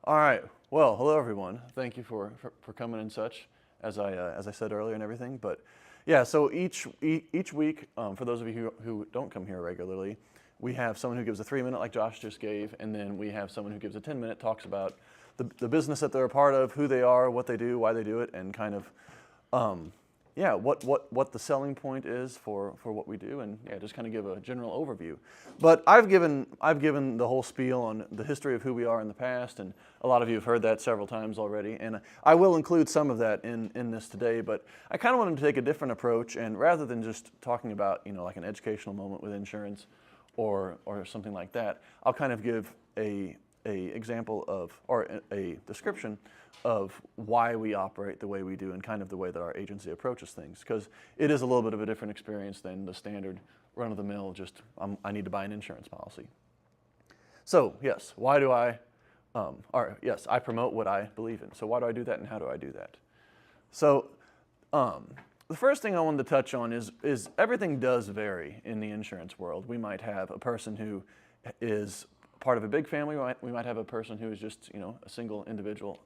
All right. Well, hello everyone. Thank you for coming and such, as I said earlier and everything. But yeah, so each week, for those of you who don't come here regularly, we have someone who gives a 3-minute like Josh just gave, and then we have someone who gives a 10-minute, talks about the business that they're a part of, who they are, what they do, why they do it, and kind of yeah, what the selling point is for what we do, and yeah, just kind of give a general overview. But I've given the whole spiel on the history of who we are in the past, and a lot of you have heard that several times already, and I will include some of that in this today, but I kind of wanted to take a different approach, and rather than just talking about, like an educational moment with insurance or something like that, I'll kind of give a example of, or a description of why we operate the way we do and kind of the way that our agency approaches things, because it is a little bit of a different experience than the standard run-of-the-mill, just I need to buy an insurance policy. So yes, why do I, or yes, I promote what I believe in. So why do I do that, and how do I do that? So the first thing I wanted to touch on is everything does vary in the insurance world. We might have a person who is part of a big family. We might have a person who is just a single individual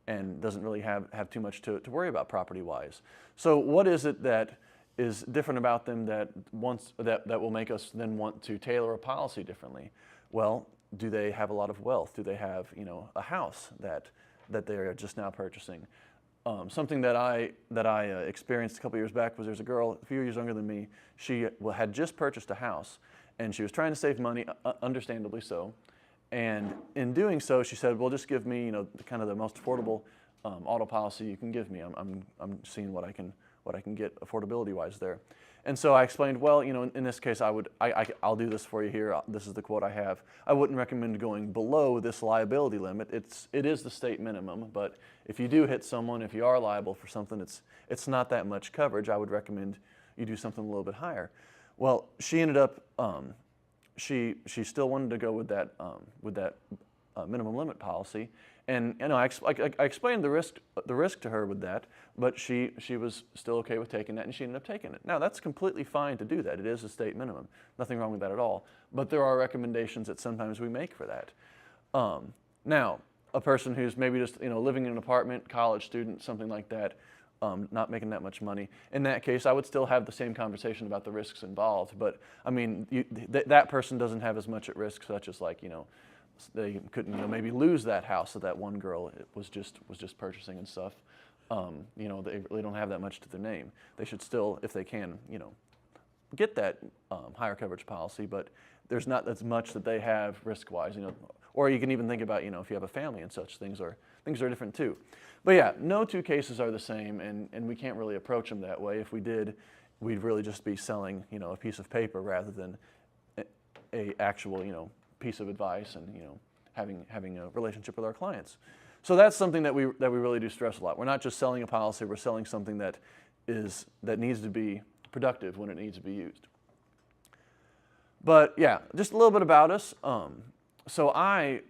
and doesn't really have too much to worry about property-wise. So what is it that is different about them that will make us then want to tailor a policy differently? Well, do they have a lot of wealth? Do they have a house that they are just now purchasing? Something that I experienced a couple years back was there's a girl a few years younger than me. She had just purchased a house, and she was trying to save money, understandably so. And in doing so, she said, "Well, just give me, kind of the most affordable auto policy you can give me. I'm seeing what I can get affordability-wise there." And so I explained, well, in this case, I'll do this for you here. This is the quote I have. I wouldn't recommend going below this liability limit. It is the state minimum, but if you do hit someone, if you are liable for something, it's not that much coverage. I would recommend you do something a little bit higher. Well, she ended up, she still wanted to go with that minimum limit policy, and I explained the risk to her with that, but she was still okay with taking that, and she ended up taking it. Now that's completely fine to do that. It is a state minimum, nothing wrong with that at all. But there are recommendations that sometimes we make for that. Now, a person who's maybe just living in an apartment, college student, something like that. Not making that much money. In that case, I would still have the same conversation about the risks involved. But I mean, that person doesn't have as much at risk, such as like they couldn't maybe lose that house that one girl was just purchasing and stuff. They really don't have that much to their name. They should still, if they can, get that higher coverage policy. But there's not as much that they have risk-wise. Or you can even think about if you have a family and such, things are different too. But yeah, no two cases are the same, and we can't really approach them that way. If we did, we'd really just be selling a piece of paper rather than a actual piece of advice and having a relationship with our clients. So that's something that we really do stress a lot. We're not just selling a policy; we're selling something that needs to be productive when it needs to be used. But yeah, just a little bit about us. So I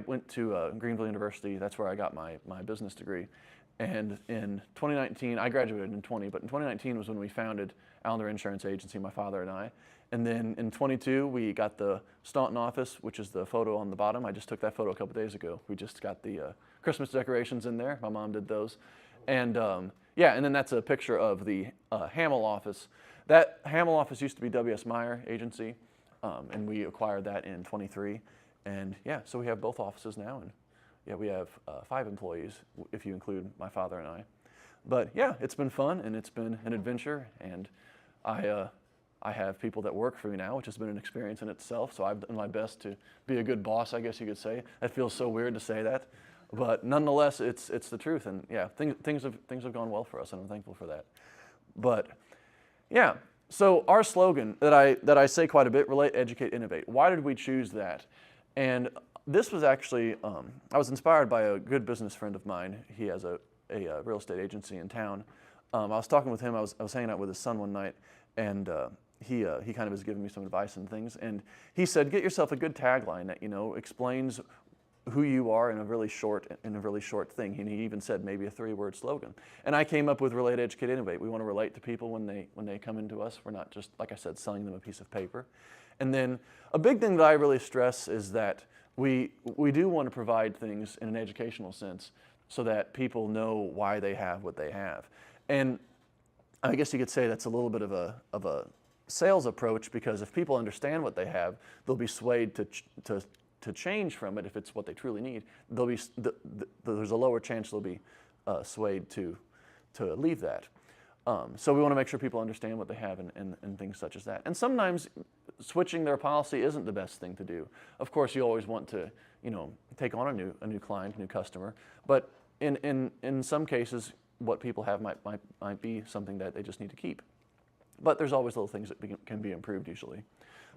went to Greenville University. That's where I got my business degree. And in 2019, I graduated in 20, but in 2019 was when we founded Allender Insurance Agency, my father and I. And then in 22, we got the Staunton office, which is the photo on the bottom. I just took that photo a couple days ago. We just got the Christmas decorations in there. My mom did those. And yeah, and then that's a picture of the Hamel office. That Hamel office used to be W.S. Meyer Agency, and we acquired that in 23. And yeah, so we have both offices now, and yeah, we have 5 employees if you include my father and I. But yeah, it's been fun and it's been an adventure, and I have people that work for me now, which has been an experience in itself. So I've done my best to be a good boss, I guess you could say. That feels so weird to say that, but nonetheless, it's the truth. And yeah, things have gone well for us, and I'm thankful for that. But yeah, so our slogan that I say quite a bit: relate, educate, innovate. Why did we choose that? And this was actually, I was inspired by a good business friend of mine. He has a real estate agency in town. I was talking with him. I was hanging out with his son one night, and he kind of was giving me some advice and things. And he said, get yourself a good tagline that explains who you are in a really short thing. And he even said maybe a 3-word slogan. And I came up with relate, educate, innovate. We want to relate to people when they come into us. We're not just, like I said, selling them a piece of paper. And then a big thing that I really stress is that we do want to provide things in an educational sense so that people know why they have what they have. And I guess you could say that's a little bit of a sales approach, because if people understand what they have, they'll be swayed to change from it if it's what they truly need. There's a lower chance they'll be swayed to leave that. So we want to make sure people understand what they have and things such as that. And sometimes switching their policy isn't the best thing to do. Of course, you always want to, take on a new client, a new customer. But in some cases, what people have might be something that they just need to keep. But there's always little things that can be improved usually.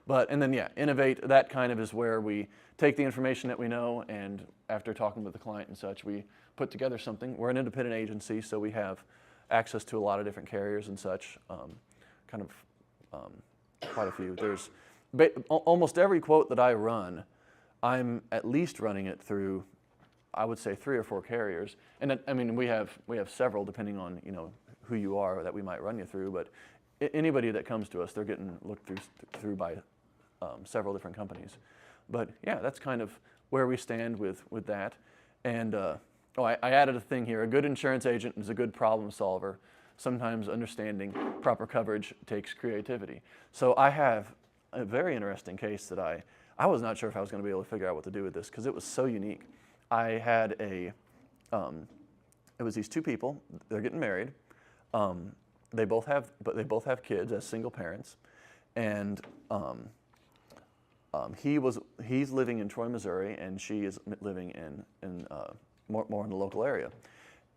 And then innovate, that kind of is where we take the information that we know, and after talking with the client and such, we put together something. We're an independent agency, so we have access to a lot of different carriers and such, quite a few. There's almost every quote that I run, I'm at least running it through, I would say, 3 or 4 carriers. And we have several depending on who you are that we might run you through. But anybody that comes to us, they're getting looked through by several different companies. But yeah, that's kind of where we stand with that. And I added a thing here. A good insurance agent is a good problem solver. Sometimes understanding proper coverage takes creativity. So I have a very interesting case that I was not sure if I was going to be able to figure out what to do with this, because it was so unique. I had it was these 2 people. They're getting married. They both have kids as single parents, and he's living in Troy, Missouri, and she is living in more in the local area,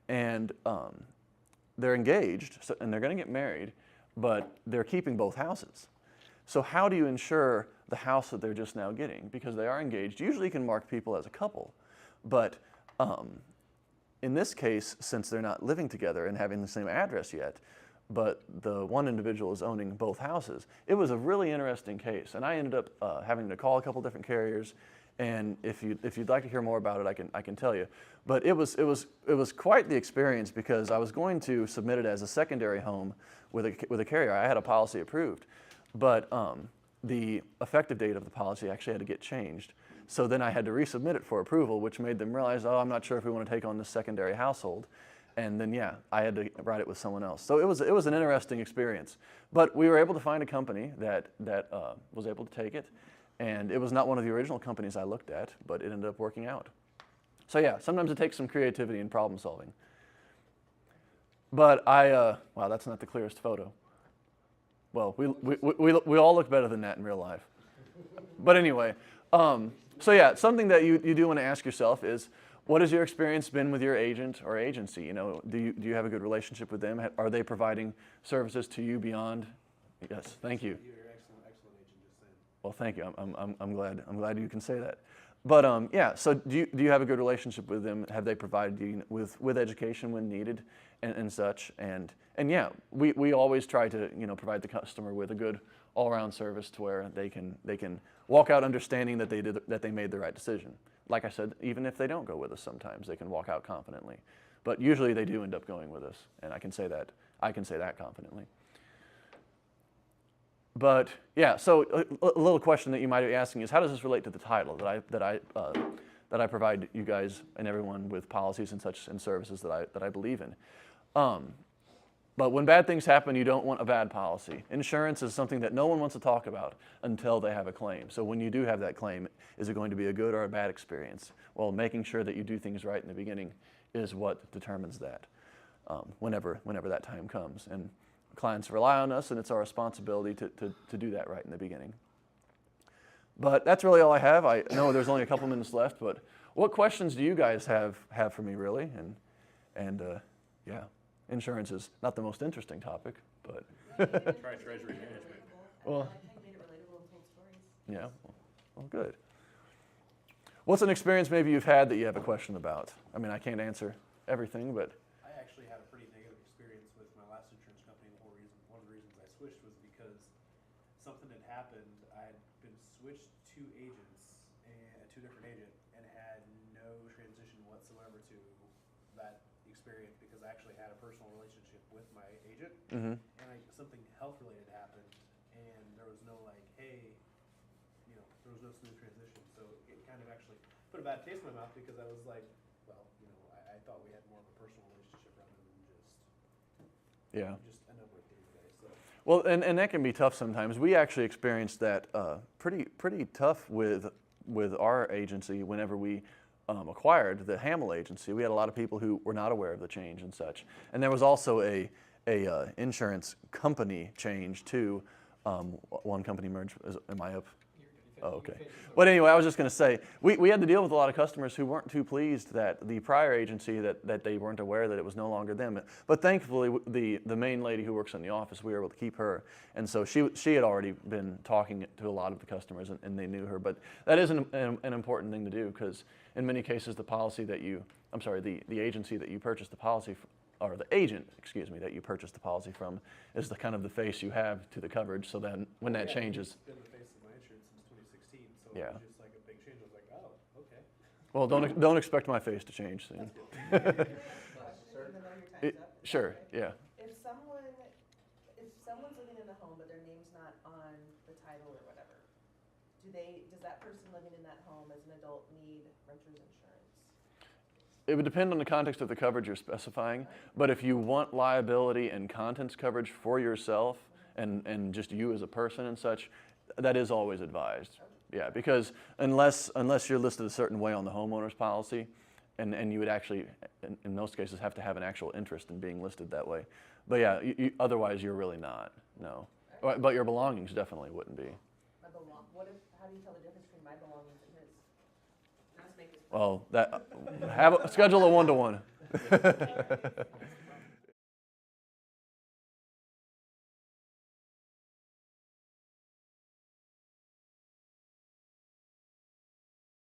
and they're engaged, and they're going to get married, but they're keeping both houses. So how do you insure the house that they're just now getting? Because they are engaged. Usually you can mark people as a couple, but in this case, since they're not living together and having the same address yet, but the one individual is owning both houses, it was a really interesting case. And I ended up having to call a couple different carriers. And if you'd like to hear more about it, I can tell you. But it was quite the experience, because I was going to submit it as a secondary home with a carrier. I had a policy approved, but the effective date of the policy actually had to get changed. So then I had to resubmit it for approval, which made them realize, I'm not sure if we want to take on this secondary household. And then I had to write it with someone else. So it was an interesting experience. But we were able to find a company that was able to take it. And it was not one of the original companies I looked at, but it ended up working out. So sometimes it takes some creativity and problem solving. But wow, that's not the clearest photo. Well, we all look better than that in real life. But anyway, something that you do want to ask yourself is, what has your experience been with your agent or agency? Do you have a good relationship with them? Are they providing services to you beyond? Yes, thank you. Well, thank you. I'm glad you can say that. But so do you have a good relationship with them? Have they provided you with education when needed and such? And we always try to provide the customer with a good all-around service to where they can walk out understanding that they made the right decision. Like I said, even if they don't go with us, sometimes they can walk out confidently. But usually they do end up going with us, and I can say that confidently. But so a little question that you might be asking is, how does this relate to the title that I provide you guys and everyone with policies and such and services that I believe in? But when bad things happen, you don't want a bad policy. Insurance is something that no one wants to talk about until they have a claim. So when you do have that claim, is it going to be a good or a bad experience? Well, making sure that you do things right in the beginning is what determines that whenever that time comes. And clients rely on us, and it's our responsibility to do that right in the beginning. But that's really all I have. I know there's only a couple minutes left, but what questions do you guys have for me, really? And insurance is not the most interesting topic, but Try treasury management. Well, I kind of made it relatable and told stories. yeah, well, good. What's an experience maybe you've had that you have a question about? I mean, I can't answer everything, but I actually had a pretty negative experience with my last insurance company. One of the reasons I switched was because something had happened. I had been switched to agents, and two different agents, and had no transition whatsoever to that experience, because I actually had a personal relationship with my agent, and something health related happened, and there was no hey, there was no smooth transition. So it kind of actually put a bad taste in my mouth because I was like, well, you know, I thought we had more of a personal relationship rather than Yeah. just end up with these guys. So Well, and that can be tough sometimes. We actually experienced that pretty tough with our agency whenever we acquired the Hamill agency. We had a lot of people who were not aware of the change and such. And there was also a insurance company change too. One company merged. Am I up? Oh, okay. But anyway, I was just going to say, we had to deal with a lot of customers who weren't too pleased that the prior agency, that they weren't aware that it was no longer them. But thankfully, the main lady who works in the office, we were able to keep her. And so she had already been talking to a lot of the customers, and they knew her. But that is an important thing to do, because in many cases, the agency that you purchased the policy or the agent, excuse me, that you purchased the policy from is the kind of the face you have to the coverage. So then when that yeah, changes, It's been the face of my insurance since 2016, so Yeah. it was just like a big change. I was like, oh, okay. well, don't expect my face to change soon. Can I ask a question, even though your time's up? Is that Sure, okay? yeah. If someone's living in the home, but their name's not on the title or whatever, does that person living in that home as an adult need renter's insurance? It would depend on the context of the coverage you're specifying, but if you want liability and contents coverage for yourself and just you as a person and such, that is always advised. Yeah, because unless you're listed a certain way on the homeowner's policy, and you would actually, in most cases, have to have an actual interest in being listed that way. But yeah, otherwise you're really not, no. But your belongings definitely wouldn't be. How do you tell the difference between my belongings and his? Let's make this. Well, schedule a one-to-one.